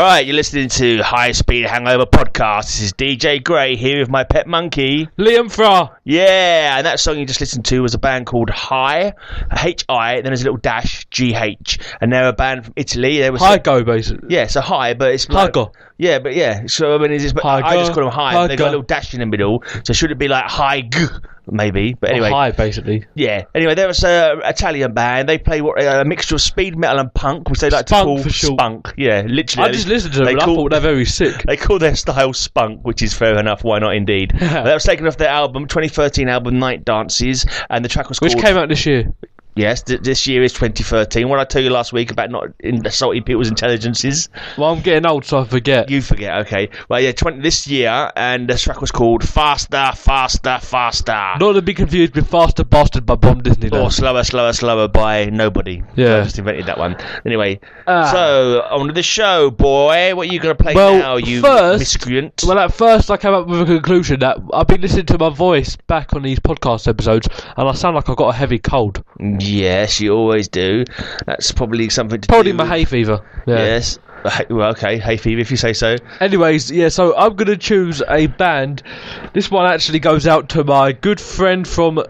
Right, you're listening to High Speed Hangover Podcast. This is DJ Grey here with my pet monkey, Liam Fra. Yeah, and that song you just listened to was a band called Hi, H-I, then there's a little dash, G-H, and they're a band from Italy. They were Hi-Go, basically. Yeah, so Hi, but it's like... Hi-Go. Yeah, but yeah, so I mean, it's just, but I just call them Hi, but they've got a little dash in the middle, so should it be like Hi-G? Maybe, but anyway. Hi, basically. Yeah. Anyway, there was an Italian band. They play a mixture of speed metal and punk, which they like to call spunk. Yeah, literally. I just listened to them and I thought they're very sick. They call their style spunk, which is fair enough. Why not, indeed? That was taken off their album, 2013 album, Night Dances, and the track was called... Which came out this year. Yes, this year is 2013. What did I tell you last week about not assaulting people's intelligences? Well, I'm getting old, so I forget. You forget, okay. Well, yeah, this year, and the track was called Faster, Faster, Faster. Not to be confused with Faster Bastard by Bomb Disneyland. Or Slower, Slower, Slower by Nobody. Yeah. I just invented that one. Anyway, so, on to the show, boy. What are you going to play now, you miscreant? Well, at first I came up with a conclusion that I've been listening to my voice back on these podcast episodes, and I sound like I've got a heavy cold. Yes, you always do. That's probably something to do Probably my hay fever. Yeah. Yes. Well, okay, hay fever if you say so. Anyways, yeah, so I'm going to choose a band. This one actually goes out to my good friend from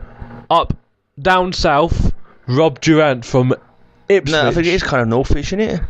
down south, Rob Durant from Ipswich. No, I think it is kind of northish, isn't it?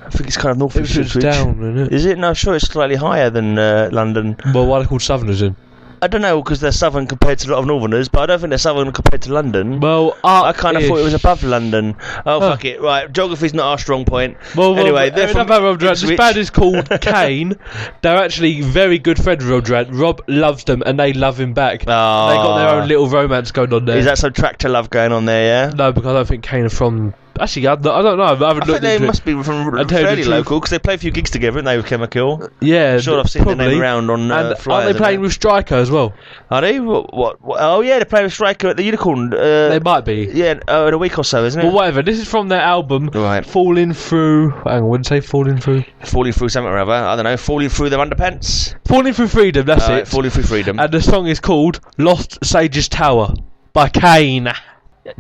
I think it's kind of northish. Ipswich down, isn't it? Is it? No, sure, it's slightly higher than London. Well, why are they called Southerners then? I don't know, because they're southern compared to a lot of northerners, but I don't think they're southern compared to London. Well, I kind of thought it was above London. Fuck it. Right, geography's not our strong point. Well, anyway, they're from This band is called Kane. They're actually very good friends with Rob Durant. Rob loves them, and they love him back. Oh. They got their own little romance going on there. Is that some tractor love going on there, yeah? No, because I don't think Kane are from... Actually, I don't know. I think they must be from fairly local, because they play a few gigs together, haven't they, with Chemical? Yeah, I'm sure I've seen their name around on and flyers. aren't they playing with Striker as well? Are they? What? Oh, yeah, they're playing with Striker at the Unicorn. They might be. Yeah, in a week or so, isn't it? Well, whatever. This is from their album, right. Falling Through... Hang on, wouldn't say Falling Through. Falling Through something or other. I don't know. Falling Through their underpants. Falling Through Freedom, that's it. Falling Through Freedom. And the song is called Lost Sage's Tower by Kane.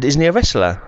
Isn't he a wrestler?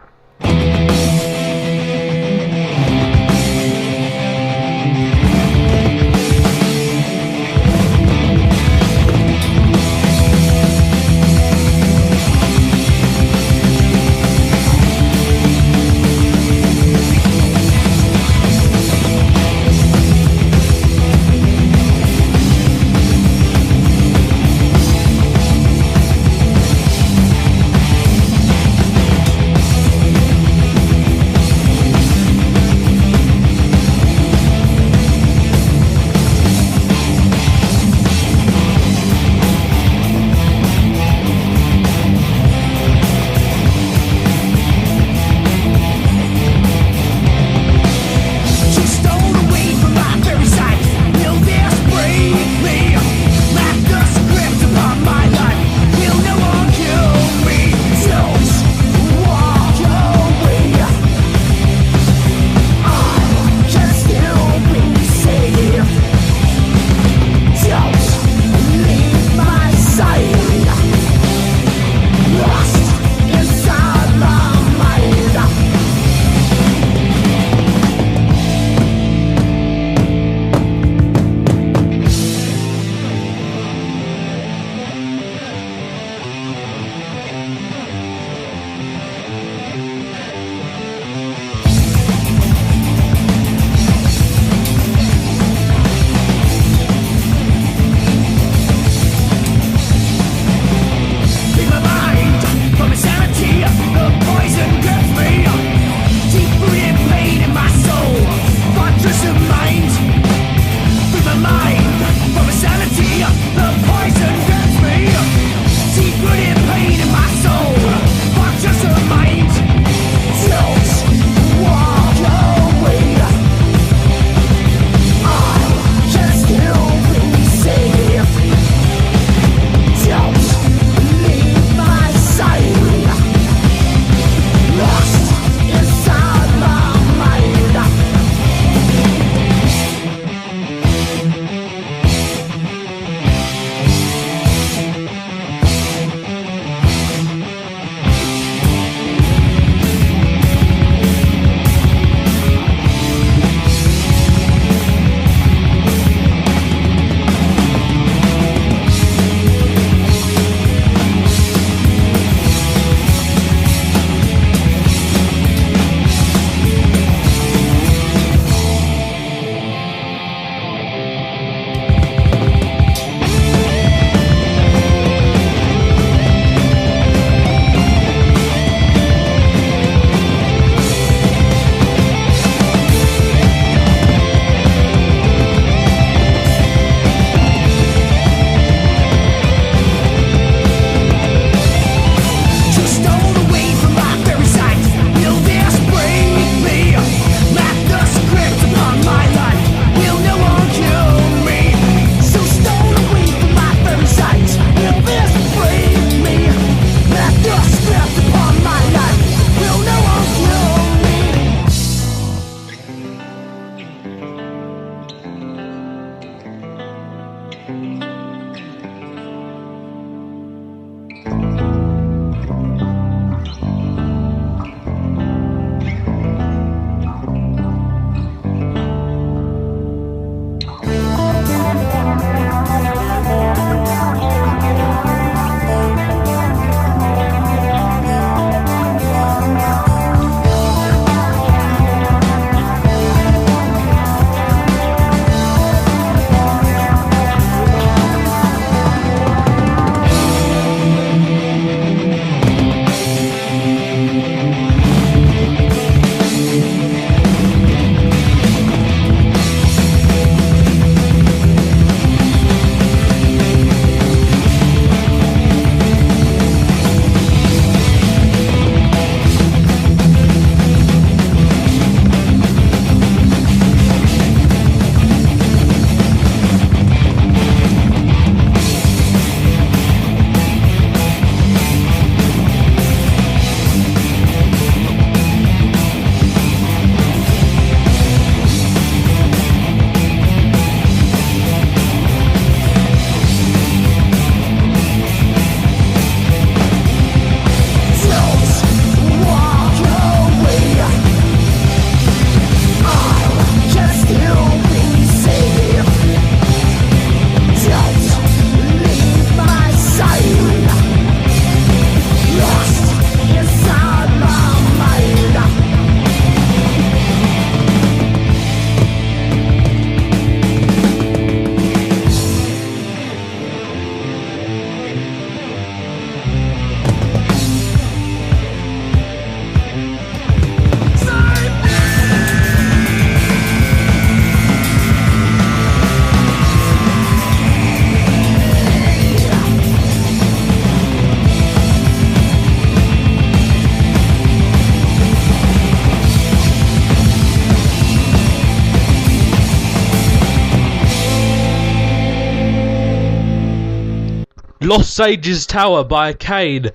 Lost Sages Tower by Kane.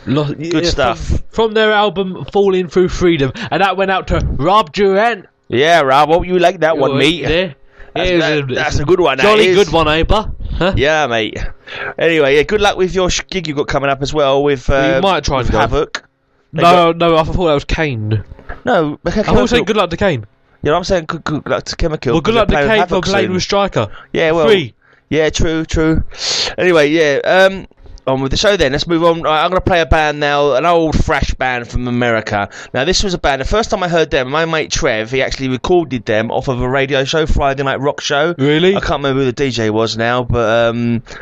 Good stuff. From their album Falling Through Freedom. And that went out to Rob Durant. Yeah, Rob, hope you like that one, mate. That's a good one. Jolly good one, Abel. Huh? Yeah, mate. Anyway, good luck with your gig you've got coming up as well with you might try and Havoc. No, I thought that was Kane. No, I was saying good luck to Kane. Yeah, I'm saying good luck to Chemical. Well, good luck to Kane for playing with Striker. Yeah, well. Free. Yeah, true. Anyway, yeah. On with the show then. Let's move on. Right, I'm going to play a band now, an old thrash band from America. Now, this was a band, the first time I heard them, my mate Trev, he actually recorded them off of a radio show, Friday Night Rock Show. Really? I can't remember who the DJ was now, but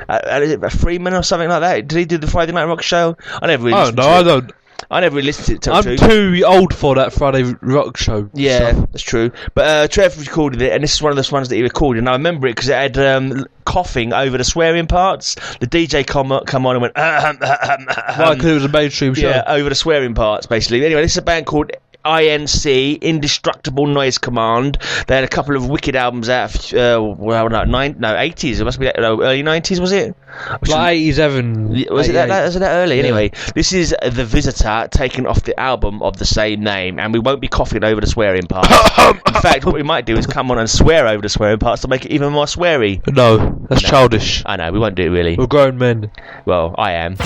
a Freeman or something like that. Did he do the Friday Night Rock Show? I never really listened to it. I don't. I never really listened to it. I'm too old for that Friday Rock Show. Yeah, that's true. But Trev recorded it, and this is one of those ones that he recorded. And I remember it because it had coughing over the swearing parts. The DJ come on and went, Why? Because it was a mainstream show. Yeah, over the swearing parts, basically. Anyway, this is a band called INC, Indestructible Noise Command. They had a couple of wicked albums out, 80s. It must be early 90s, was it? Like 87. Was it that early? Yeah. Anyway, this is The Visitor, taken off the album of the same name, and we won't be coughing over the swearing parts. In fact, what we might do is come on and swear over the swearing parts to make it even more sweary. No, that's childish. I know, we won't do it really. We're grown men. Well, I am.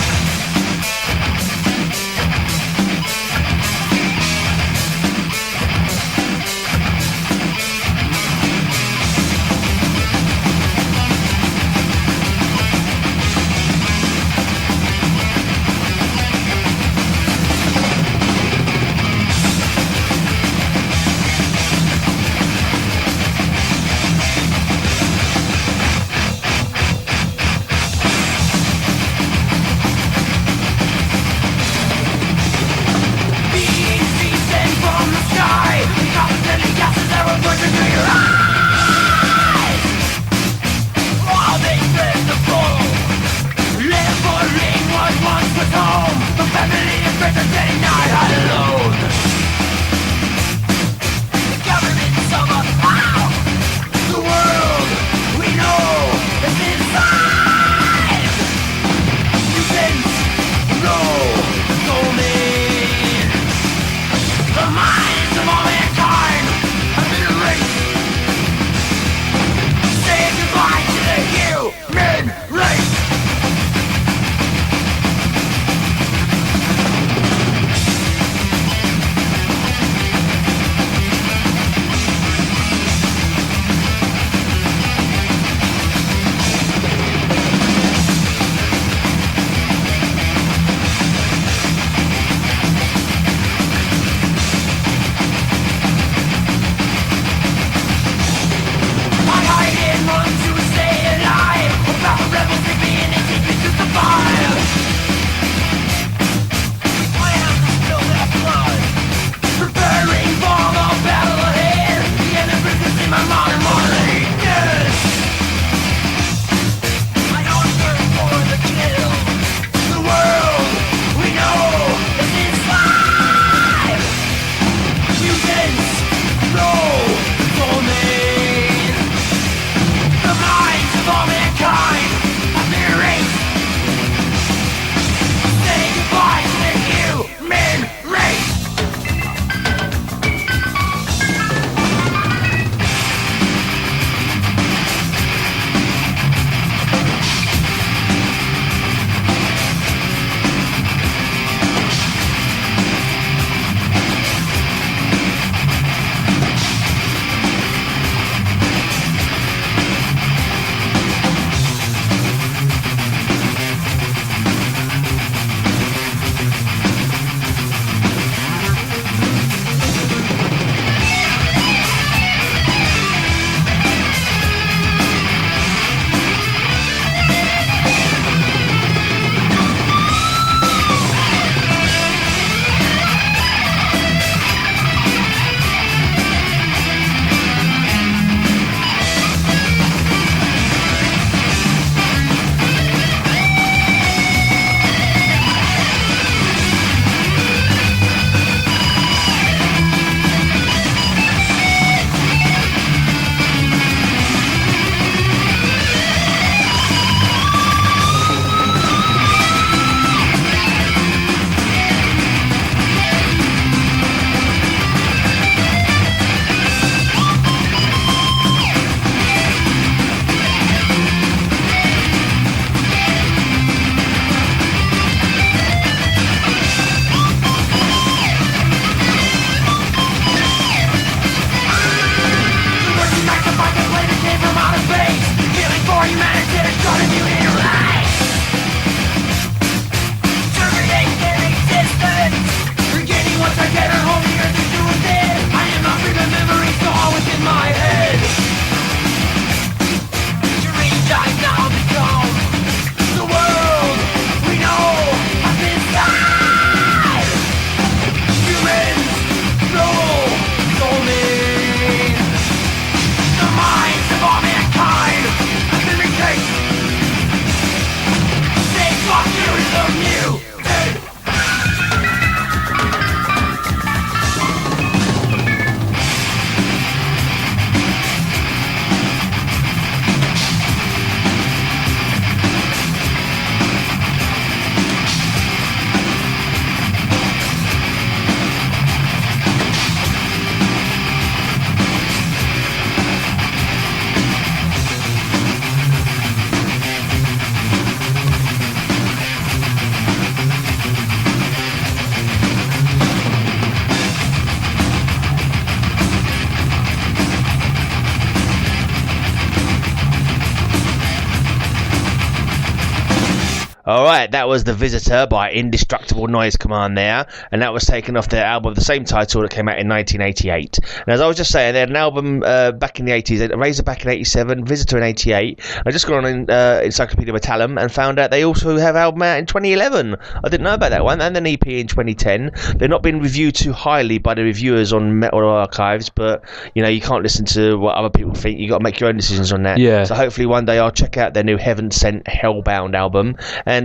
All right, that was The Visitor by Indestructible Noise Command there, and that was taken off their album of the same title that came out in 1988. And as I was just saying, they had an album back in the 80s, Razor back in 87, Visitor in 88. I just got on Encyclopedia Metallum and found out they also have an album out in 2011. I didn't know about that one, and an EP in 2010. They're not been reviewed too highly by the reviewers on Metal Archives, but you know, you can't listen to what other people think. You got to make your own decisions on that. Yeah. So hopefully one day I'll check out their new Heaven Sent Hellbound album, and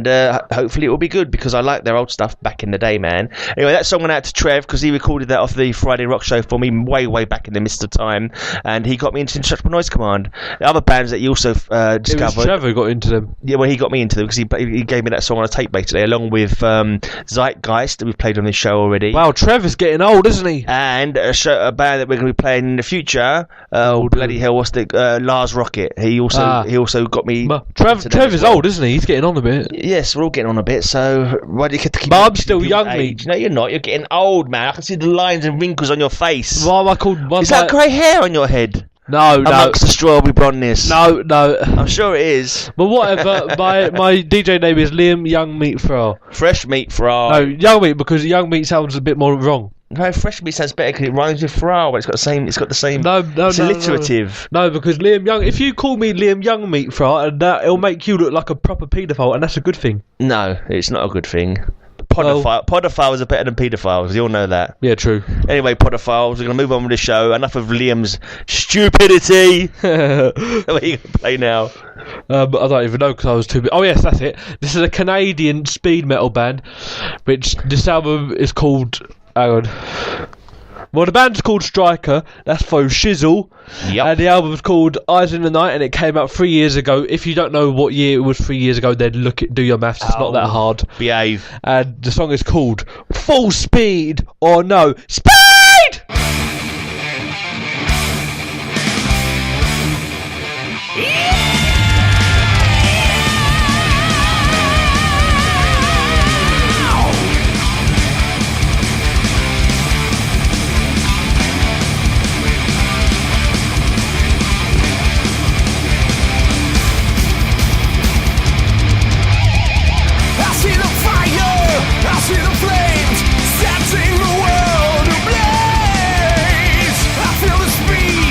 hopefully it will be good, because I like their old stuff back in the day, man. Anyway, that song went out to Trev because he recorded that off the Friday Rock Show for me way back in the mist of time, and he got me into Indestructible Noise Command. The other bands that you also discovered. It was Trevor who got into them. Yeah, well, he got me into them because he gave me that song on a tape basically, along with Zeitgeist that we've played on this show already. Wow, Trevor's getting old, isn't he? And a band that we're going to be playing in the future. Bloody hell, what's the Lars Rocket? He also got me. Trevor's old, isn't he? He's getting on a bit. Yes, we're all getting on a bit. So why do you have to keep? But I'm still young, mate. No, you're not. You're getting old, man. I can see the lines and wrinkles on your face. Why am I called? Is that grey hair on your head? No. Amongst the strawberry blondness. No. I'm sure it is. But whatever. my DJ name is Liam Young Meat Fra. Fresh Meat Fra. No, Young Meat, because Young Meat sounds a bit more wrong. No, Fresh Meat sounds better because it rhymes with Fra, but it's got the same. No. It's alliterative. No, because Liam Young. If you call me Liam Young Meat Fra, and it'll make you look like a proper paedophile, and that's a good thing. No, it's not a good thing. Podophiles are better than paedophiles. You all know that. Yeah, true. Anyway, podophiles, we're going to move on with the show. Enough of Liam's stupidity. What are you going to play now? I don't even know because I was too... Oh, yes, that's it. This is a Canadian speed metal band, which this album is called... Hang on. Well, the band's called Striker. That's for Shizzle. Yep. And the album's called Eyes in the Night, and it came out 3 years ago. If you don't know what year it was 3 years ago, then do your maths. It's not that hard. Behave. And the song is called Full Speed or No Speed! Setting the world ablaze. I feel the speed.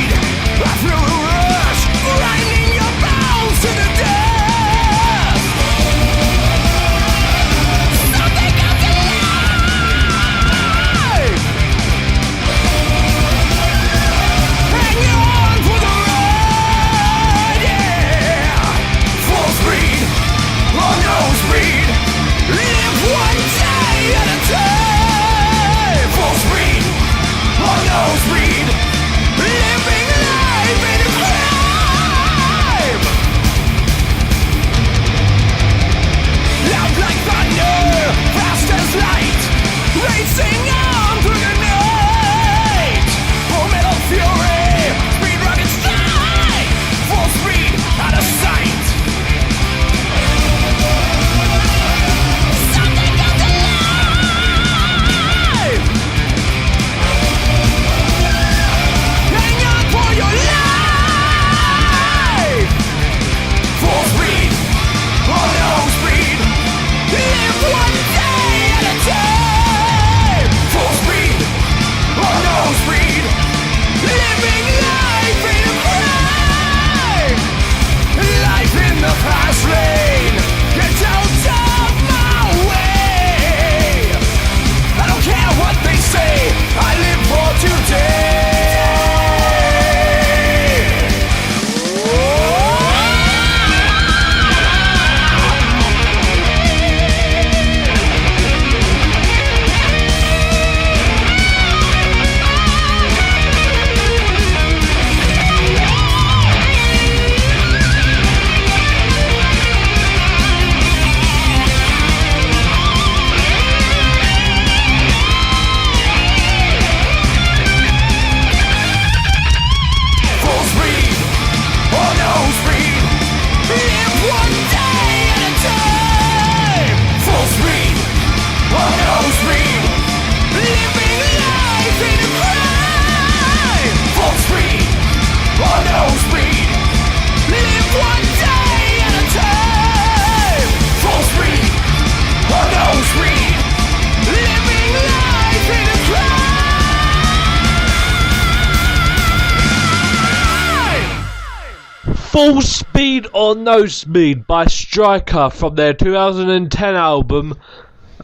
Full Speed or No Speed by Striker from their 2010 album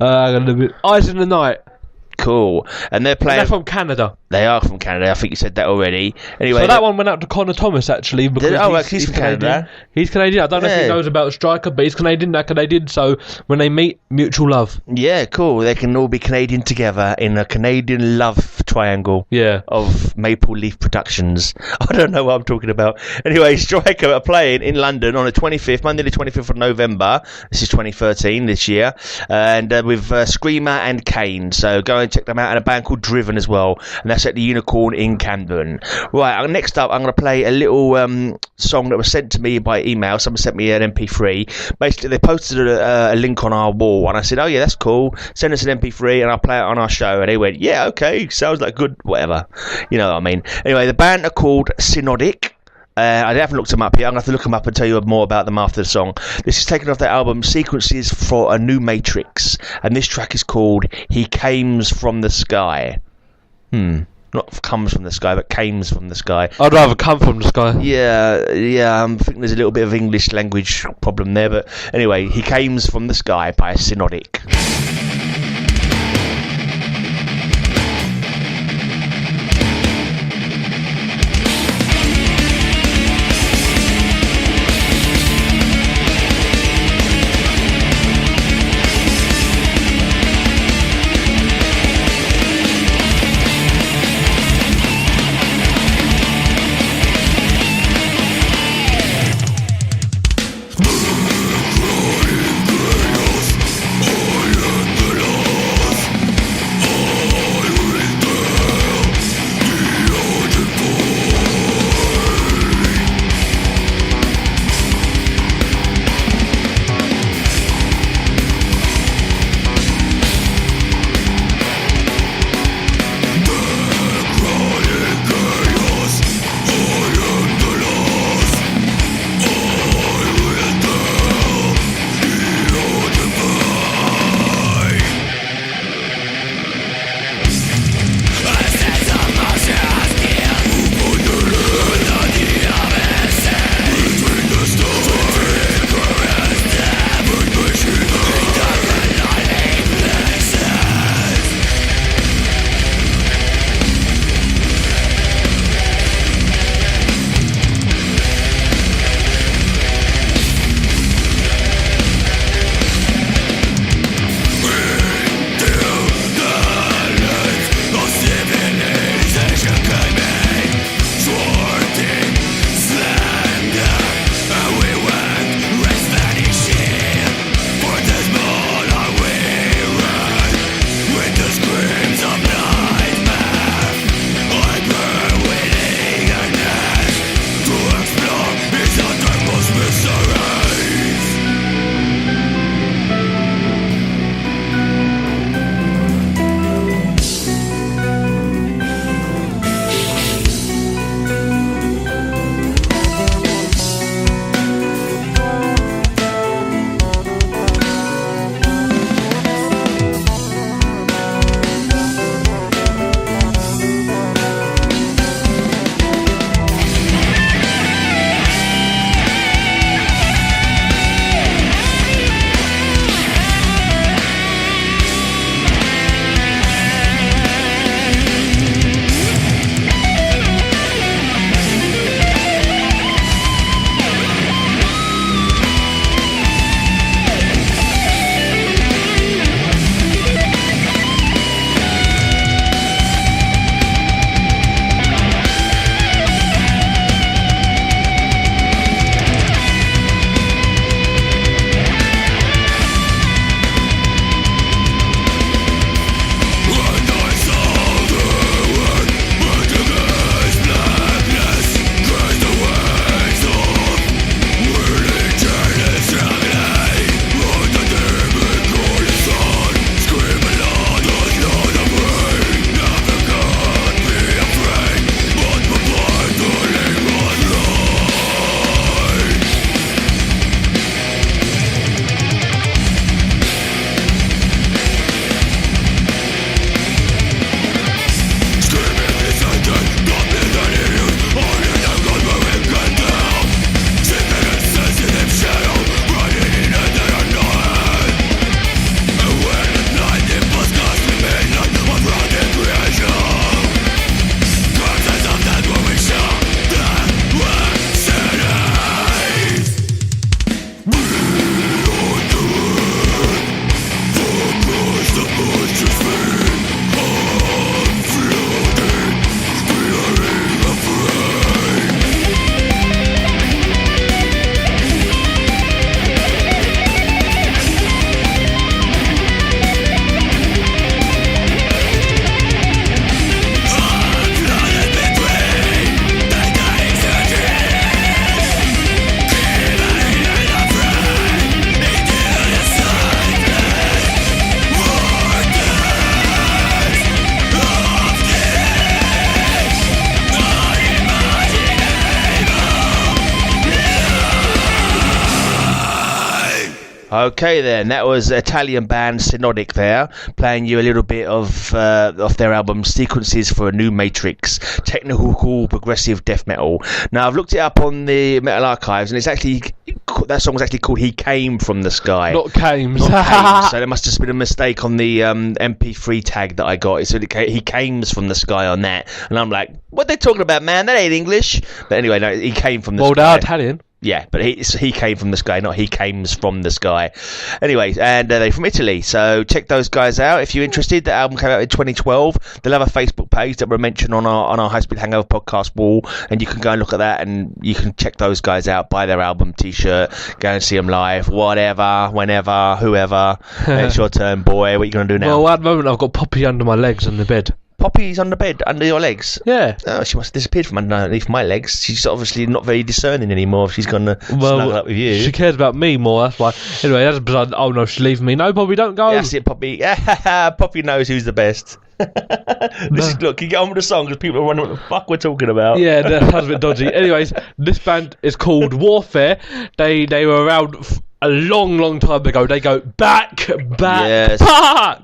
Eyes in the Night. Cool. And they're playing. And they're from Canada. They are from Canada. I think you said that already. Anyway, So that one went out to Connor Thomas actually because he's from Canada. He's Canadian. I don't know if he knows about Striker, but he's Canadian. They're Canadian. So when they meet, mutual love. Yeah, cool. They can all be Canadian together in a Canadian love triangle. Yeah. Of Maple Leaf Productions. I don't know what I'm talking about. Anyway, Striker are playing in London on the 25th, Monday the 25th of November. This is 2013 this year, and with Screamer and Kane. So go and check them out, and a band called Driven as well, and that's at the Unicorn in Camden. Right, next up I'm going to play a little song that was sent to me by email. Someone sent me an MP3. Basically they posted a link on our wall, and I said, oh yeah, that's cool, send us an MP3 and I'll play it on our show. And they went, yeah, okay, sounds like good, whatever, you know what I mean. Anyway, the band are called Synodic. I haven't looked them up yet. I'm going to have to look them up and tell you more about them after the song. This is taken off their album Sequences for a New Matrix, and this track is called He Cames from the Sky. Not comes from the sky, but cames from the sky. I'd rather come from the sky. Yeah, I'm thinking there's a little bit of English language problem there, but anyway, He Cames from the Sky by Synodic. Crying chaos, I Okay then, that was Italian band Synodic there, playing you a little bit of their album Sequences for a New Matrix, technical progressive death metal. Now I've looked it up on the Metal Archives, and it's actually, that song was actually called He Came From the Sky. Not Cames. So there must have just been a mistake on the MP3 tag that I got. It said He Came From the Sky on that, and I'm like, what they talking about, man? That ain't English. But anyway, no, He Came From the Sky. Well, they're Italian. Yeah, but he came from the sky, not he came from the sky. Anyway, and they're from Italy, so check those guys out if you're interested. The album came out in 2012. They'll have a Facebook page that we're mentioned on our High Speed Hangover podcast wall, and you can go and look at that, and you can check those guys out, buy their album, t-shirt, go and see them live, whatever, whenever, whoever. It's your turn, boy. What are you going to do now? Well, at the moment I've got Poppy under my legs on the bed. Poppy's on the bed, under your legs? Yeah. Oh, she must have disappeared from underneath my legs. She's obviously not very discerning anymore if she's going to snuggle up with you. She cares about me more, that's why. Anyway, that's beside. Oh no, she's leaving me. No, Poppy, don't go. That's it, Poppy. Poppy knows who's the best. Look, you get on with the song because people are wondering what the fuck we're talking about. Yeah, that's a bit dodgy. Anyways, this band is called Warfare. They were around a long time ago. They go back, yes,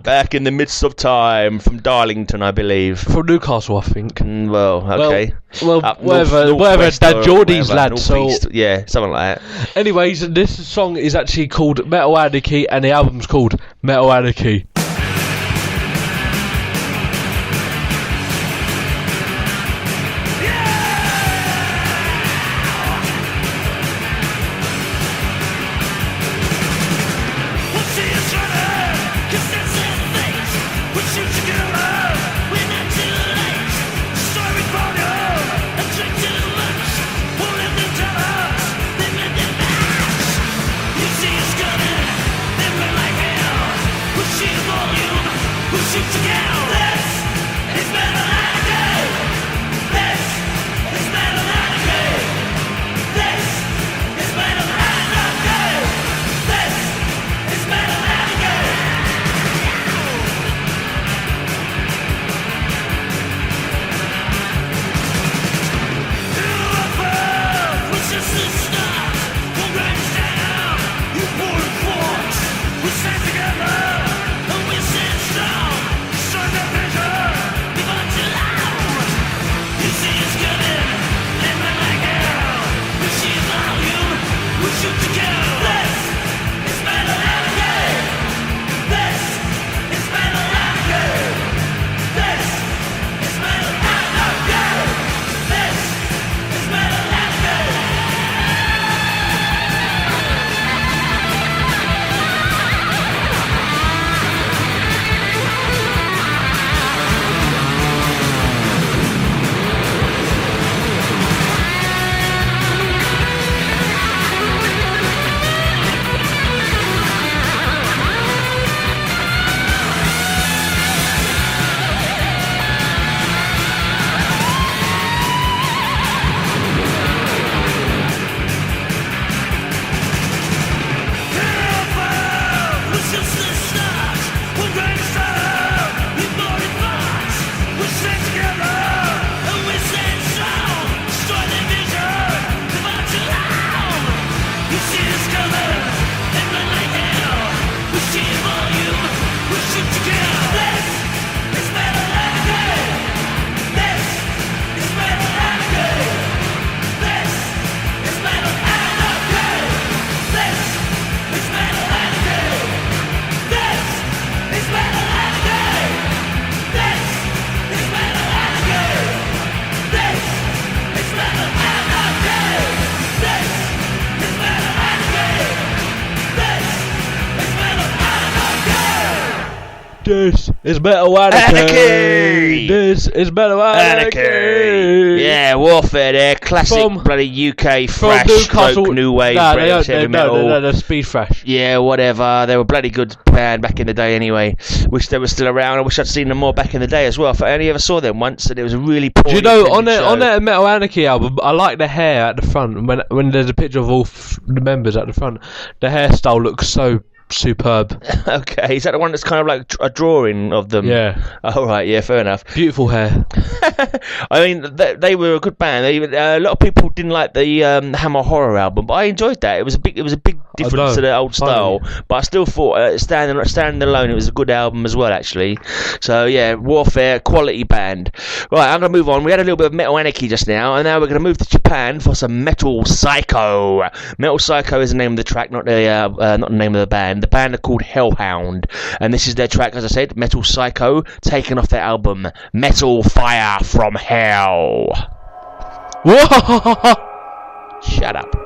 back in the midst of time, from Darlington, I believe. From Newcastle, I think. Well, okay. Well, wherever Dad Geordie's lad. So yeah, something like that. Anyways, this song is actually called Metal Anarchy, and the album's called Metal Anarchy. This is Metal Anarchy. This is Metal Anarchy. Yeah, Warfare there. Classic bloody UK thrash stroke new wave British heavy metal. No, they're speed thrash. Yeah, whatever. They were a bloody good band back in the day anyway. Wish they were still around. I wish I'd seen them more back in the day as well. I only ever saw them once, and it was a really poor. Do you know, on that Metal Anarchy album, I like the hair at the front. When there's a picture of all the members at the front, the hairstyle looks so superb. Okay, is that the one that's kind of like a drawing of them? Yeah. Oh, right, yeah, fair enough. Beautiful hair. I mean, they were a good band. A lot of people didn't like the Hammer Horror album, but I enjoyed that. It was a big difference to the old style. But I still thought, standing alone, it was a good album as well, actually. So yeah, Warfare, quality band. Right, I'm gonna move on. We had a little bit of Metal Anarchy just now, and now we're gonna move to Japan for some Metal Psycho. Metal Psycho is the name of the track, not the name of the band. The band are called Hellhound, and this is their track, as I said, Metal Psycho, taken off their album Metal Fire from Hell. Whoa! Shut up.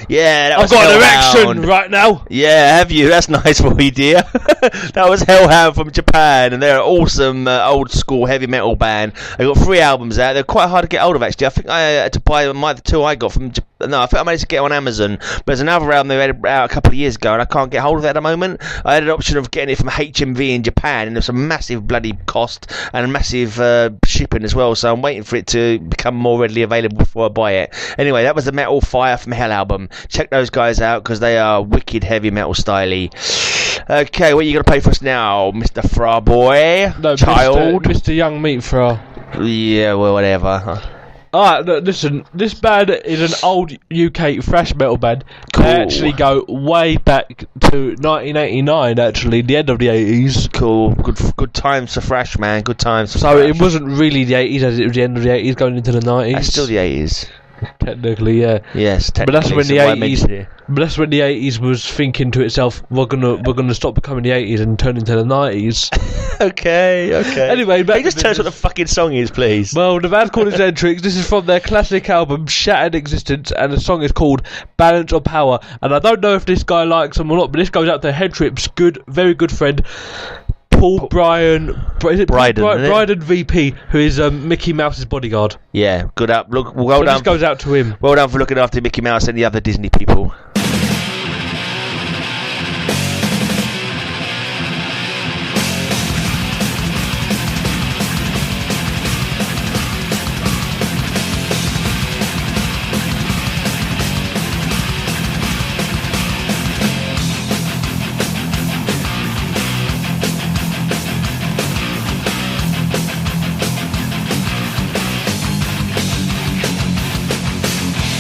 Yeah, that was I've got an Hellhound. erection right now. Yeah, have you? That's nice for you, dear. That was Hellhound from Japan, and they're an awesome old school heavy metal band. They got 3 albums out. They're quite hard to get hold of, actually. I think I had to buy the 2 I got from Japan. No, I think I managed to get on Amazon. But there's another album they had out a couple of years ago, and I can't get hold of it at the moment. I had an option of getting it from HMV in Japan, and there's a massive bloody cost and a massive shipping as well. So I'm waiting for it to become more readily available before I buy it. Anyway, that was the Metal Fire from Hell album. Check those guys out because they are wicked heavy metal styly. Okay, what are you going to play for us now, Mr. Fra Boy? No, Child? Mr. Young Meat Fra. Yeah, well, whatever. Alright, look, listen, this band is an old UK thrash metal band. Cool. They actually go way back to 1989, actually, the end of the 80s. Cool. Good times for thrash, man. Good times for So thrash. it wasn't really the 80s, as it was the end of the 80s, going into the 90s. That's still the 80s. Technically, yeah. Yes, But technically. that's when so the why mention 80s. it? But that's when the 80s was thinking to itself, we're gonna stop becoming the 80s and turn into the 90s. Okay. Anyway, back Can you just to tell us what the business. fucking song is, please? Well, the band called Misanthrope. This is from their classic album Shattered Existence, and the song is called Balance of Power. And I don't know if this guy likes them or not, but this goes out to Headtrip's very good friend Paul Bryan. Is it Bryden, isn't it? Bryden VP, who is Mickey Mouse's bodyguard. Yeah, good up. Look, well So done. this goes out to him. Well done for looking after Mickey Mouse and the other Disney people.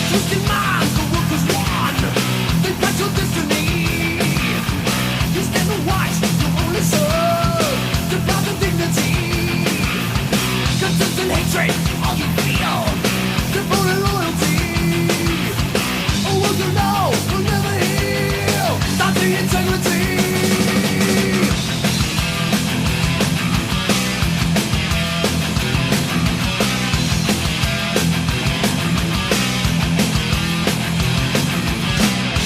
Twisted minds, the work was one. They patch your destiny. You stand and watch your only soul. Deprived of dignity. Consistent hatred, all you feel. Devoted loyalty. A world you know will never heal. Not the integrity.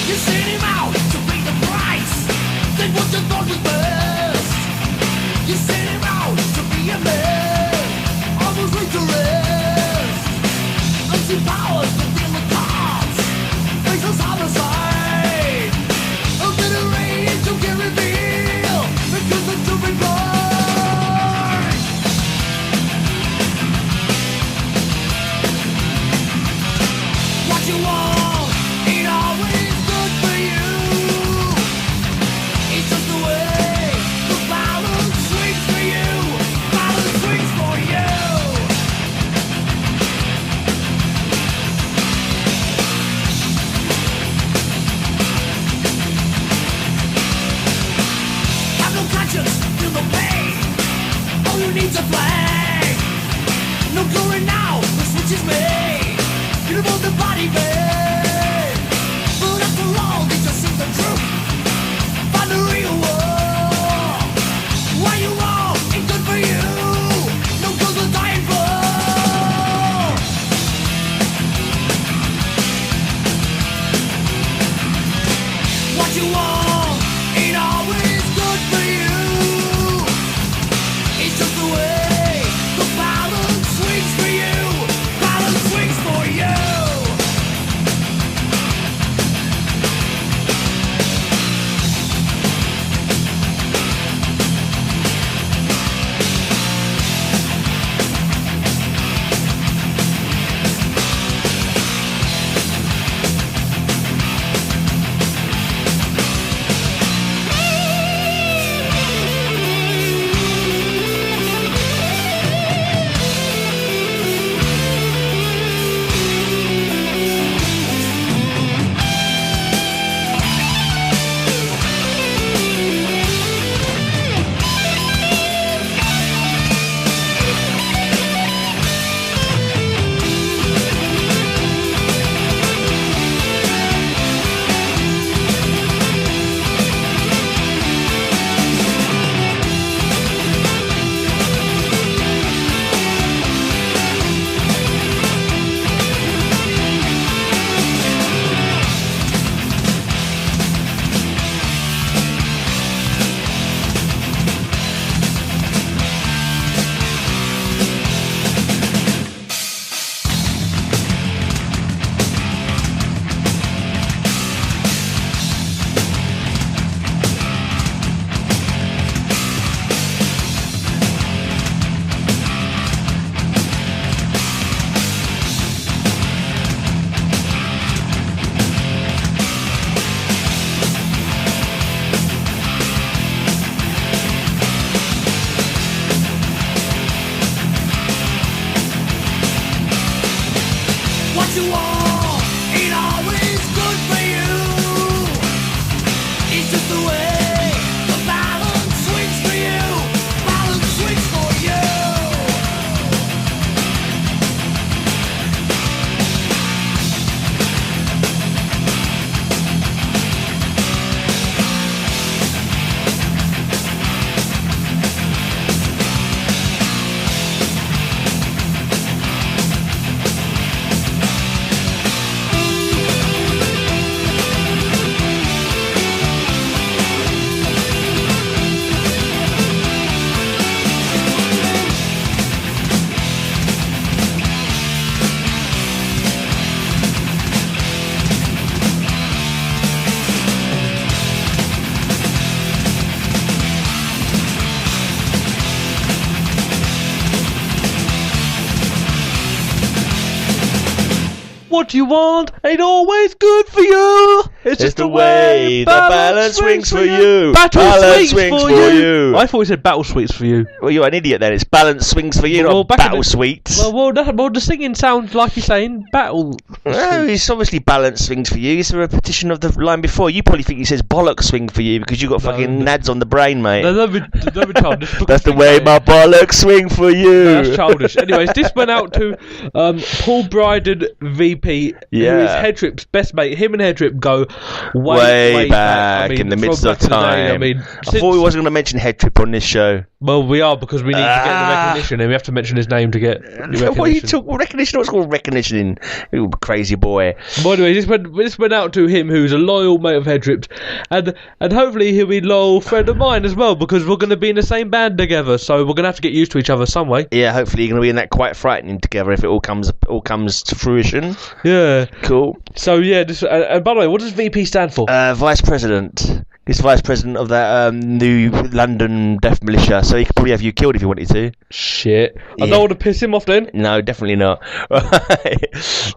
You sent him out to pay the price. Did what you thought was best. You sent him out to be a man. Almost laid to rest. Unseen powers to deal the cards. Faceless homicide. A bitter rage you can't reveal. Because the truth is blind. What you want ain't always good for you. It's just the way the balance swings for you. Balance swings for you. Have no conscience, feel no pain. All you need's a flag. No glory now, the switch is made. You want the body, babe. what you want ain't always good for you. It's just the way the balance swings for you. Balance swings for you. What you want ain't always good for you. It's just the way the balance swings for you. Battle Balance swings for you. I thought we said battle sweets for you. Well, you're an idiot then. It's balance swings for you, Well, not back in battle the- sweets. Well, the singing sounds like you're saying battle. No, it's obviously balance swings for you. It's a repetition of the line before. You probably think he says bollock swing for you because you got fucking nads on the brain, mate. No, don't be childish. That's the way my bollocks swing for you. No, that's childish. Anyways, this went out to Paul Bryden, VP, who is Headtrip's best mate. Him and Headtrip go way back. I mean, in the from midst of back in the day, time. I mean, I thought we wasn't going to mention Headtrip on this show. Well, we are because we need to get the recognition, and we have to mention his name to get the recognition. What are you talking? Recognition? What's called recognition? You crazy boy. But anyway, this went out to him, who's a loyal mate of Headtrip's, and hopefully he'll be a loyal friend of mine as well, because we're going to be in the same band together, so we're going to have to get used to each other some way. Yeah, hopefully you're going to be in that Quite Frightening together if it all comes to fruition. Yeah. Cool. So yeah, and by the way, what does VP stand for? Vice President. He's vice president of that new London Death Militia, so he could probably have you killed if you wanted to. Shit. I Yeah. don't want to piss him off then. No, definitely not.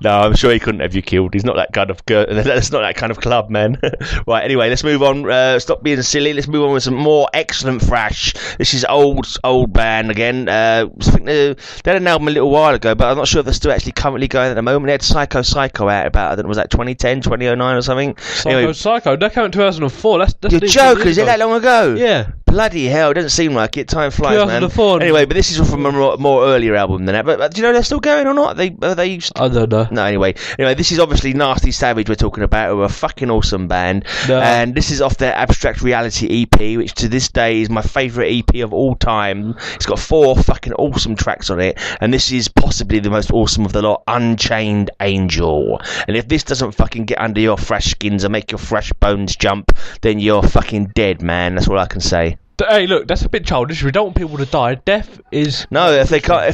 No, I'm sure he couldn't have you killed. He's not that kind of that's not that kind of club, man. Right, anyway, let's move on. Stop being silly. Let's move on with some more excellent thrash. This is old band again. I think they had an album a little while ago, but I'm not sure if they're still actually currently going at the moment. They had Psycho out about, I don't know, was that 2010, 2009 or something? Psycho. That came in 2004. That's You're joking, is it that long ago? Yeah. Bloody hell, it doesn't seem like it. Time flies, man. 2004. Anyway, but this is from a more earlier album than that. But do you know they're still going or not? I don't know. No, anyway, this is obviously Nasty Savage we're talking about, who are a fucking awesome band. No. And this is off their Abstract Reality EP, which to this day is my favourite EP of all time. It's got 4 fucking awesome tracks on it, and this is possibly the most awesome of the lot, Unchained Angel. And if this doesn't fucking get under your fresh skins and make your fresh bones jump, then you're fucking dead, man. That's all I can say. Hey, look, that's a bit childish. We don't want people to die. Death is... No, if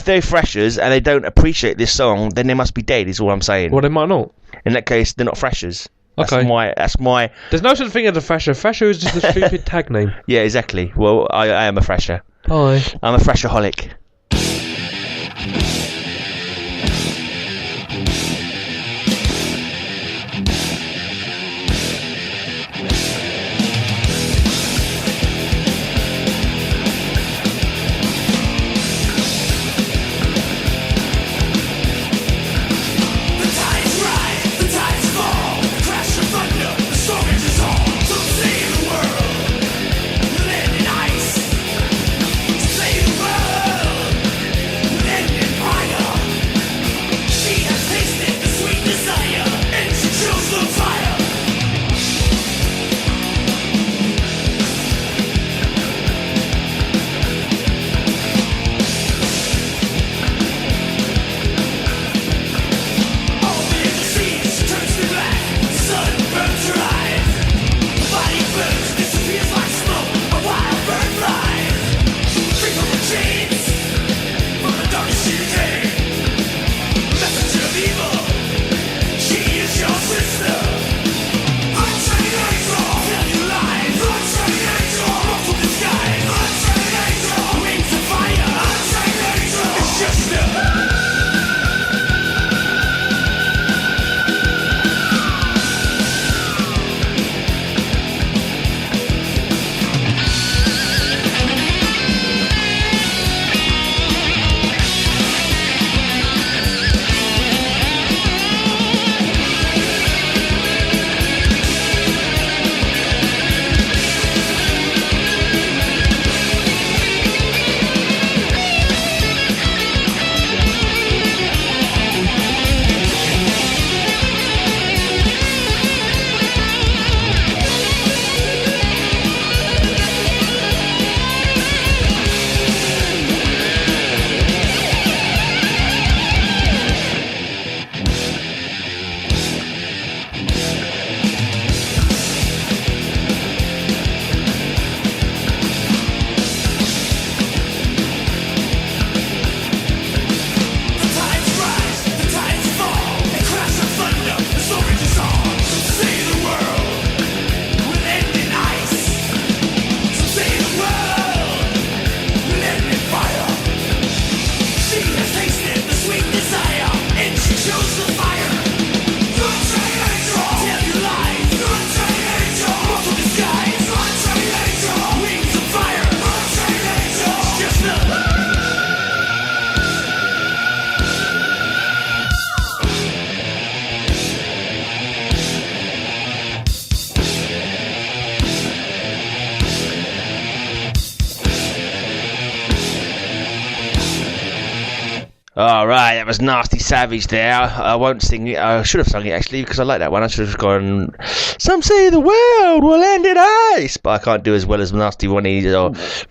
they're freshers and they don't appreciate this song, then they must be dead, is all I'm saying. Well, they might not. In that case, they're not freshers. Okay. That's my... There's no such thing as a fresher. Fresher is just a stupid tag name. Yeah, exactly. Well, I am a fresher. Hi. I'm a freshaholic. Save the world! All right, that was Nasty Savage there. I won't sing it. I should have sung it actually because I like that one. I should have gone. Some say the world will end in ice, but I can't do as well as Nasty Ronnie's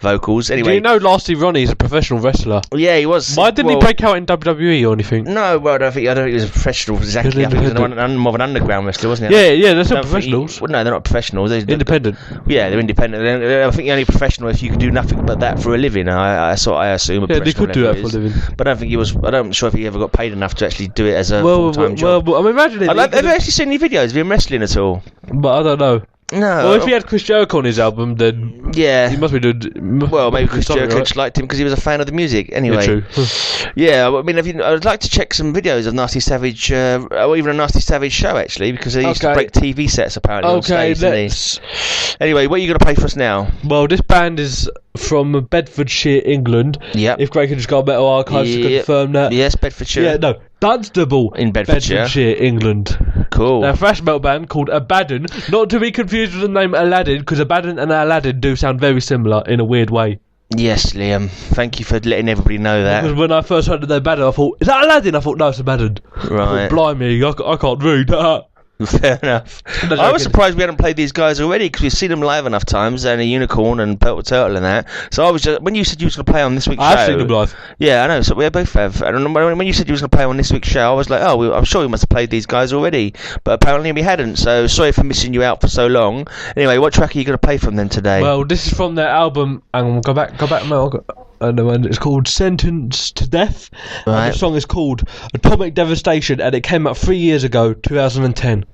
vocals. Anyway, Do you know Nasty Ronnie is a professional wrestler? Yeah, he was. Why didn't he break out in WWE or anything? No, well, I don't think he was a professional exactly. I think he was more of an underground wrestler, wasn't he? Yeah, they're not professionals. No, they're not professionals. They're Independent. Yeah, they're independent. I think you're only professional if you can do nothing but that for a living. I assume. Yeah, they could do that for a living. But I don't think he was. I'm not sure if he ever got paid enough to actually do it as a full-time job. Well, I mean, imagine it. Have you actually seen any videos of him wrestling at all? But I don't know. No. Well, if he had Chris Jericho on his album, then yeah, he must be doing. Well, maybe Chris Jericho right? just liked him because he was a fan of the music. Anyway, Yeah, true. yeah, I mean, I'd like to check some videos of Nasty Savage, or even a Nasty Savage show actually, because he used to break TV sets apparently on stage. let's. Anyway, what are you going to play for us now? Well, this band is from Bedfordshire, England. Yep. If Greg could just go on Metal Archives to confirm that. Yes, Bedfordshire. Yeah, no, Dunstable In Bedfordshire. England. Cool. Now, a thrash metal band called Abaddon, not to be confused with the name Aladdin, because Abaddon and Aladdin do sound very similar in a weird way. Yes, Liam. Thank you for letting everybody know that. Because when I first heard that they're Abaddon, I thought, is that Aladdin? I thought, no, it's Abaddon. Right. Blimey, I can't read that. Fair enough. I was surprised we hadn't played these guys already because we've seen them live enough times, and a Unicorn and Purple Turtle and that. So I was just, when you said you was going to play on this week's show, I've seen them live. Yeah, I know. So we both have. And when you said you was going to play on this week's show, I was like, I'm sure we must have played these guys already, but apparently we hadn't. So sorry for missing you out for so long. Anyway, what track are you going to play from them today? Well, this is from their album, and go back, and it's called Sentenced to Death. Right. And the song is called Atomic Devastation, and it came out 3 years ago, 2010.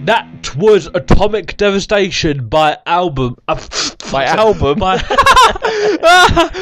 That was Atomic Devastation by album. By album? By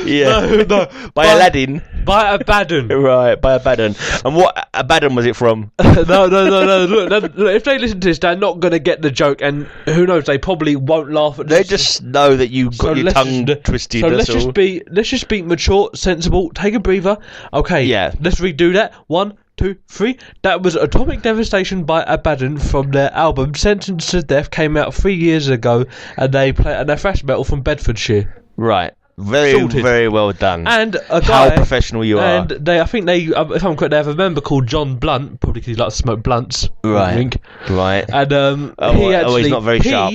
Yeah. no. By Aladdin. By Abaddon. Right, by Abaddon. And what Abaddon was it from? No. Look, if they listen to this, they're not going to get the joke, and who knows, they probably won't laugh at They this. just know that you got your tongue twisted. So that's let's all. just be mature, sensible, take a breather. Okay, Yeah. let's redo that. 1, 2, 3. That was Atomic Devastation by Abaddon from their album Sentenced to Death, came out 3 years ago, and they're thrash metal from Bedfordshire. Right. Very, Sorted. very well done. And a guy, How professional you are. And I think they, if I'm correct, they have a member called John Blunt, probably because he likes to smoke blunts. Right. I think. Right. And he's not very sharp.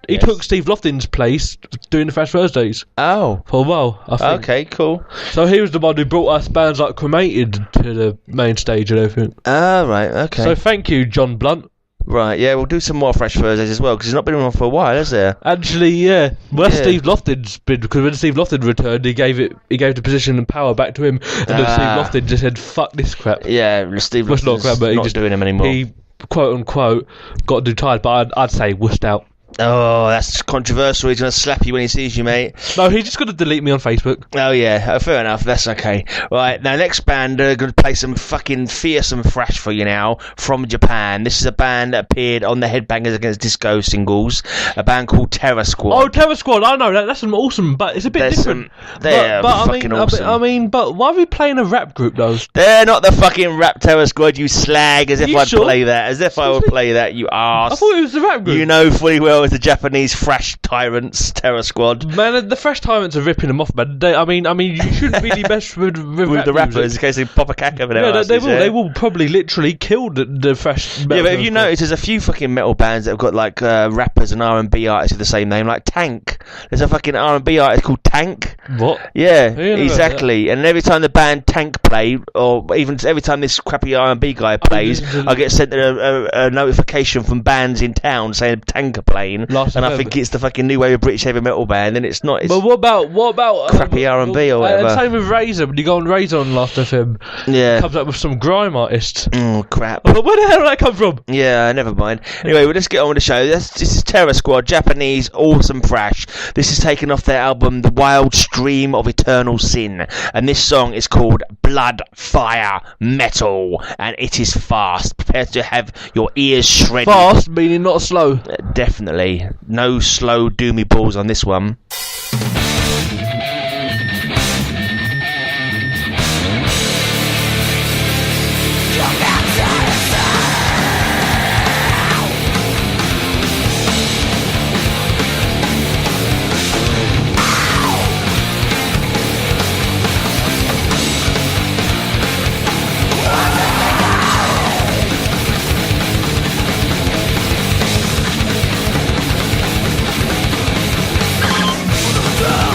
He took Steve Lofton's place doing the Thrash Thursdays Oh. for a while, I think. Okay, cool. So he was the one who brought us bands like Cremated to the main stage and everything. Ah, right, okay. So thank you, John Blunt. Right, yeah, we'll do some more Fresh Thursdays as well, because he's not been on for a while, has there? Actually, yeah. Well, Yeah. Steve Lofton's been, because when Steve Lofton returned, he gave the position and power back to him, and then Ah. Steve Lofton just said, "Fuck this crap." Yeah, Steve Well, it's not Lofton's crap, but he not just doing him anymore. He quote unquote got too tired, but I'd say wussed out. Oh, that's controversial. He's going to slap you when he sees you, mate. No, he's just gonna delete me on Facebook. Oh, yeah, fair enough. That's okay. Right, now, next band, going to play some fucking fearsome thrash for you now from Japan. This is a band that appeared on the Headbangers Against Disco singles, a band called Terror Squad. Oh, Terror Squad! I know that. That's some awesome, but it's a bit different. They're but fucking awesome. But why are we playing a rap group though? They're not the fucking rap Terror Squad, you slag, as if You I'd sure? play that. As if I would play that, you arse. I thought it was the rap group. You know fully well it's the Japanese thrash tyrants, Terror Squad. Man, the Fresh Tyrants are ripping them off, man. I mean, you shouldn't really mess with With the rappers, music. in case they pop a cack over their Yeah, they asses, will. They will probably literally kill the Fresh. Yeah, but if you notice, there's a few fucking metal bands that have got like rappers and R&B artists with the same name, like Tank. There's a fucking R&B artist called Tank. What? Yeah, Who knows exactly. And every time the band Tank play, or even every time this crappy R&B guy plays, I get sent a notification from bands in town saying Tank are playing, Last and I November. think it's the fucking new wave of British heavy metal band, and it's not. It's, But what about crappy R&B or whatever. And same with Razor. When you go on Razor on Last FM, yeah. comes up with some grime artists. Oh crap. Where the hell did that come from? Yeah, never mind. Anyway, well, let's get on with the show. This is Terror Squad, Japanese, awesome thrash. This is taken off their album The Wild Stream of Eternal Sin, and this song is called Blood, Fire, Metal, and it is fast. Prepare to have your ears shredded. Fast, meaning not slow. Definitely. No slow doomy balls on this one. Down!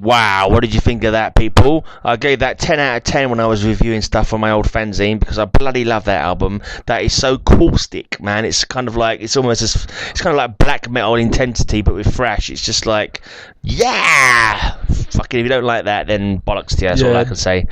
Wow, what did you think of that, people? I gave that 10 out of 10 when I was reviewing stuff on my old fanzine because I bloody love that album. That is so caustic, man. It's kind of like, it's kind of like black metal intensity, but with thrash. It's just like, yeah! Fucking, if you don't like that, then bollocks to you. That's all I can say.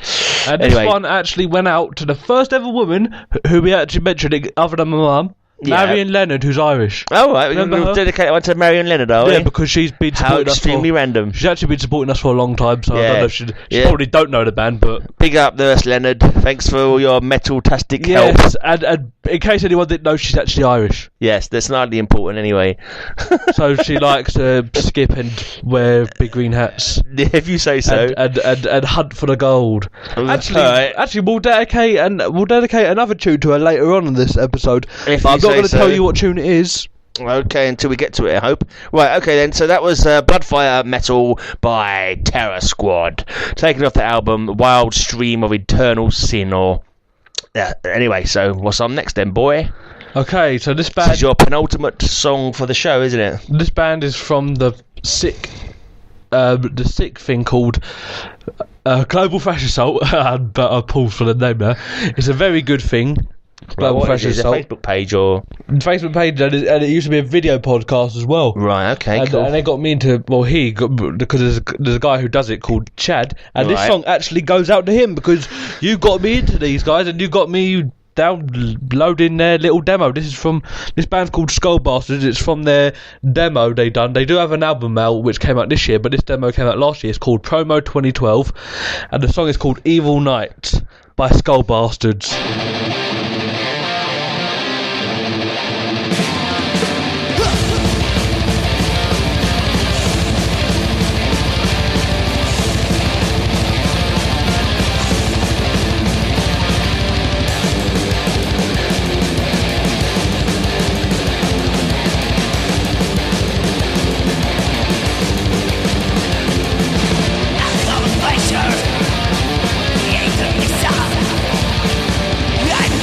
And Anyway. this one actually went out to the first ever woman who we actually mentioned, other than my mum, Marion Leonard, who's Irish. Oh, right. Remember We'll her? dedicate one to Marion Leonard, are we? Yeah, because she's been How supporting us extremely random. She's actually been supporting us for a long time, so I Yeah. don't know if she Yeah. probably don't know the band, but Big up, Nurse Leonard. Thanks for all your metal-tastic help. yes. And in case anyone didn't know, she's actually Irish, Yes, that's hardly important anyway. so she likes to skip and wear big green hats. If you say so. And hunt for the gold. Alright. Actually, we'll dedicate another tune to her later on in this episode. If But I'm you not say going to tell so. you what tune it is. Okay, until we get to it, I hope. Right, okay then, so that was Bloodfire Metal by Terror Squad. Taken off the album Wild Stream of Eternal Sin, or... anyway, so what's on next then, boy? Okay, so this This band is your penultimate song for the show, isn't it? This band is from the sick thing called Global Thrash Assault. But I paused for the name there. It's a very good thing. Global What Thrash is it? Is it a Assault. Facebook page or... Facebook page, and it used to be a video podcast as well. Right, okay, And, cool. and they got me into, because there's a guy who does it called Chad, and this Right. song actually goes out to him because you got me into these guys, and you got me downloading their little demo. This band's called Skull Bastards. It's from their demo they done. They do have an album out which came out this year, but this demo came out last year. It's called Promo 2012, and the song is called Evil Night by Skull Bastards. I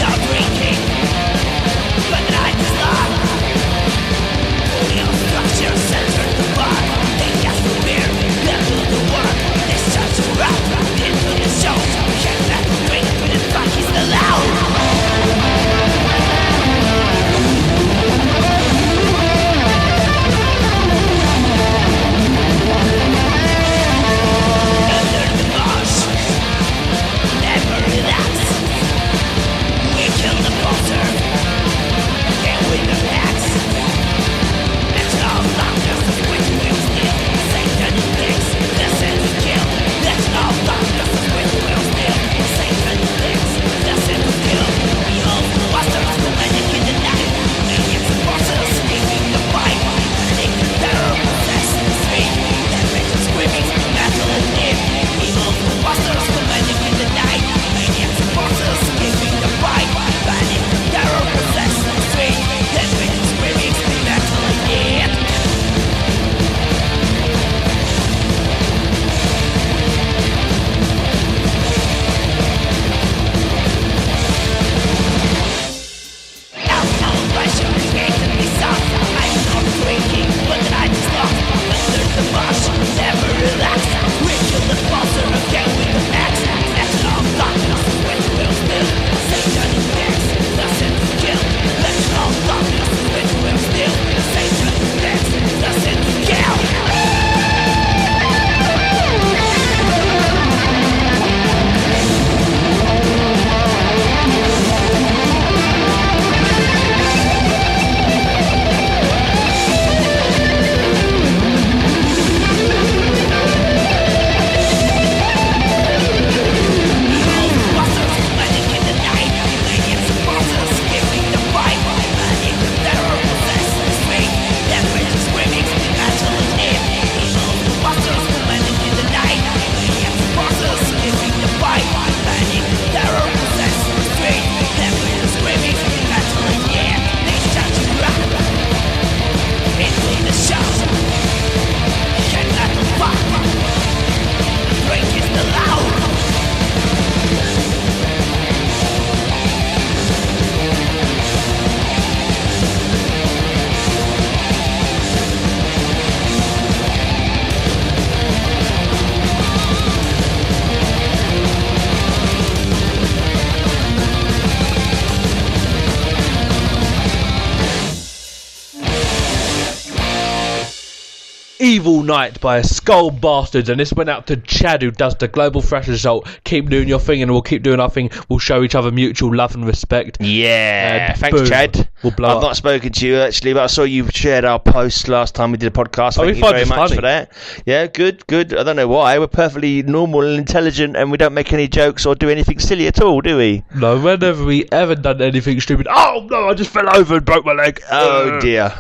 Evil Night by Skull Bastards, and this went out to Chad, who does the Global Thrash Assault. Keep doing your thing and we'll keep doing our thing. We'll show each other mutual love and respect. Yeah, And thanks, boom, Chad. we'll blow I've up. not spoken to you actually, but I saw you shared our post last time we did a podcast. Thank we you find very it much funny. for that. Yeah, good. I don't know why. We're perfectly normal and intelligent, and we don't make any jokes or do anything silly at all, do we? No, whenever we ever done anything stupid, oh no, I just fell over and broke my leg. Oh dear.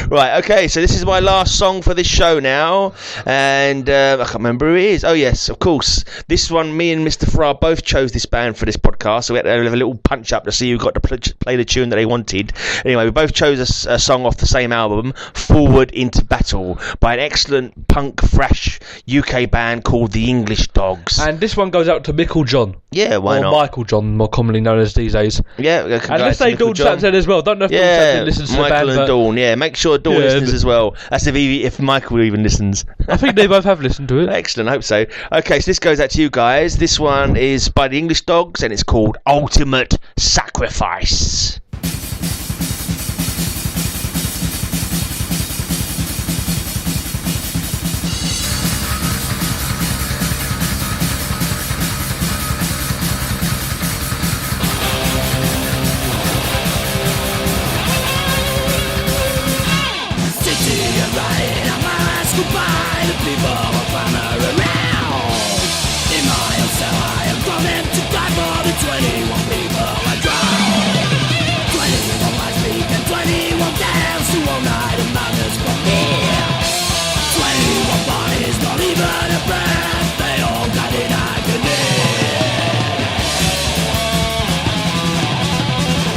Right, okay, so this is my last song for this show now, and I can't remember who it is. Oh yes, of course. This one, me and Mr. Farrar both chose this band for this podcast, so we had to have a little punch up to see who got to play the tune that they wanted. Anyway, we both chose a song off the same album, Forward Into Battle, by an excellent punk thrash UK band called the English Dogs. And this one goes out to Michael John. Yeah, why or not? Michael John, more commonly known as these days. Yeah, And let's say Dawn Sampson as well. Don't know if Dawn yeah, Sampson listens to the Michael band, and but Dawn. Yeah, make sure Dawn Yeah, listens but- as well. That's if Michael even listens. I think they both have listened to it. Excellent, hope so. Okay, so this goes out to you guys. This one is by the English Dogs, and it's called Ultimate Sacrifice. Sitting and writing on my mask goodbye to people who clamor around. In my own cell I am running to die for the 21 people I drowned. 21 lives speak and 21 deaths who all night and madness from me. 21 bodies, not even a breath, they all died in agony.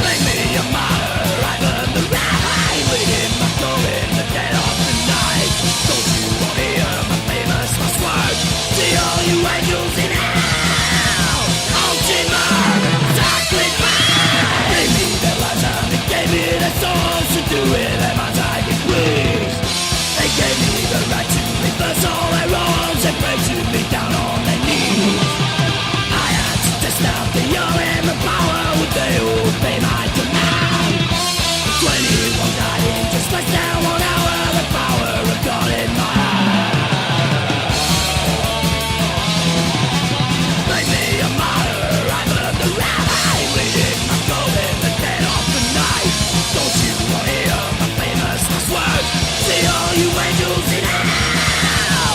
Make me a martyr, I burn the ride, bleeding my soul in the dead of the night. Don't you want to hear my famous last word? See all you angels in hell, ultimate sacrifice. Gave me their lives and they gave me their souls to do with them as I did please. They gave me the right to reverse all their wrongs and pray to me down on their knees. I had to test out the urine and power, would they obey my command? 21 died in just less than 1 hour, the power of God in my hand. Make me a martyr, I burn the ride, bleeding my soul in the dead of the night. Don't you want to hear my famous last words? See all you angels in hell,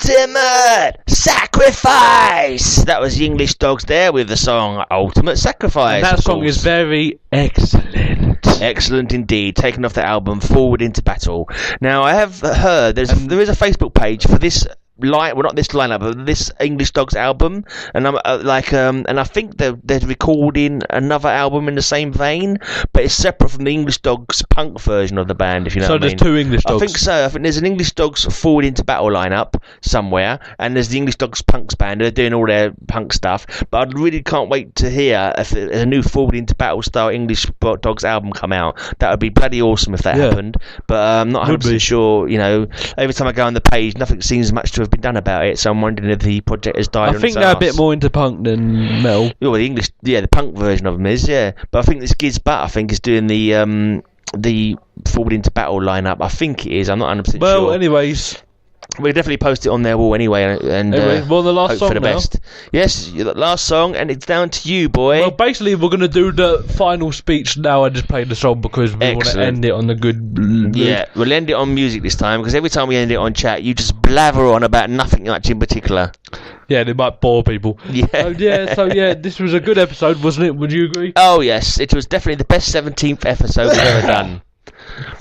Ultimate Sacrifice. That was the English Dogs there with the song Ultimate Sacrifice. And that song is very excellent. Excellent indeed. Taken off the album Forward into Battle. Now I have heard there is a Facebook page for this not this lineup, but this English Dogs album, and I'm and I think they're recording another album in the same vein, but it's separate from the English Dogs punk version of the band. If you know what I mean. So there's two English Dogs. I think so. I think there's an English Dogs Forward into Battle lineup somewhere, and there's the English Dogs punks band. They're doing all their punk stuff, but I really can't wait to hear if a new Forward into Battle style English Dogs album come out. That would be bloody awesome if that happened. But I'm not 100% sure. You know, every time I go on the page, nothing seems much to have been done about it, so I'm wondering if the project has died. I think they're a bit more into punk than metal. Well, the English, the punk version of them is, but I think this Giz Butt, I think, is doing the Forward into Battle lineup. I think it is. I'm not 100% sure. Well, anyways, we'll definitely post it on there wall anyway, and well, the last hope song for the now. best. Yes, the last song, and it's down to you, boy. Well, basically, we're going to do the final speech now. I just played the song because we want to end it on the good. Yeah, we'll end it on music this time, because every time we end it on chat, you just blather on about nothing much in particular. Yeah, they might bore people. Yeah. So this was a good episode, wasn't it? Would you agree? Oh yes, it was definitely the best 17th episode we've ever done.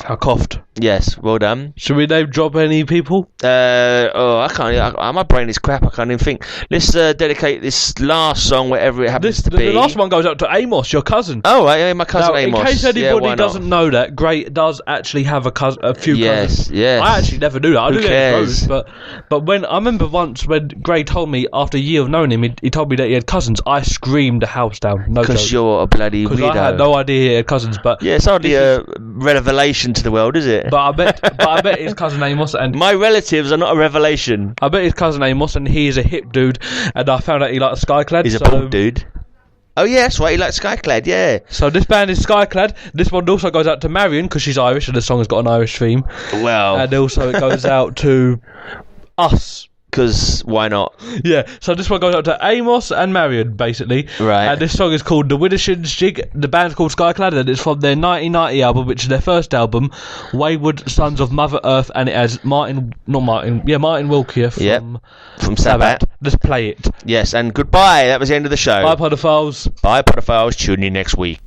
I coughed. Yes, well done. Should we name drop any people? I can't. My brain is crap. I can't even think. Let's dedicate this last song, wherever it happens to be. The last one goes out to Amos, your cousin. Oh, right, yeah, my cousin now, Amos. In case anybody doesn't know that, Gray does actually have a few cousins. Yes. I actually never knew that. I Who knew cares? Rose, but when I remember once when Gray told me after a year of knowing him, he told me that he had cousins. I screamed the house down. No joke. Because you're a bloody weirdo. Because I had no idea he had cousins. But yeah, it's hardly a revelation to the world, is it? But I bet his cousin Amos and my relatives are not a revelation. I bet his cousin Amos, and he is a hip dude, and I found out he likes Skyclad. He's a bald dude. Oh yeah, that's right, he likes Skyclad, yeah. So this band is Skyclad. This one also goes out to Marion because she's Irish and the song has got an Irish theme. Well, and also it goes out to us. Because why not? Yeah, so this one goes out to Amos and Marion, basically. Right. And this song is called The Widdershins Jig. The band's called Skyclad, and it's from their 1990 album, which is their first album, Wayward Sons of Mother Earth, and it has Martin Wilkie from Stapp. Let's play it. Yes, and goodbye. That was the end of the show. Bye, Podophiles. Bye, Podophiles. Tune in next week.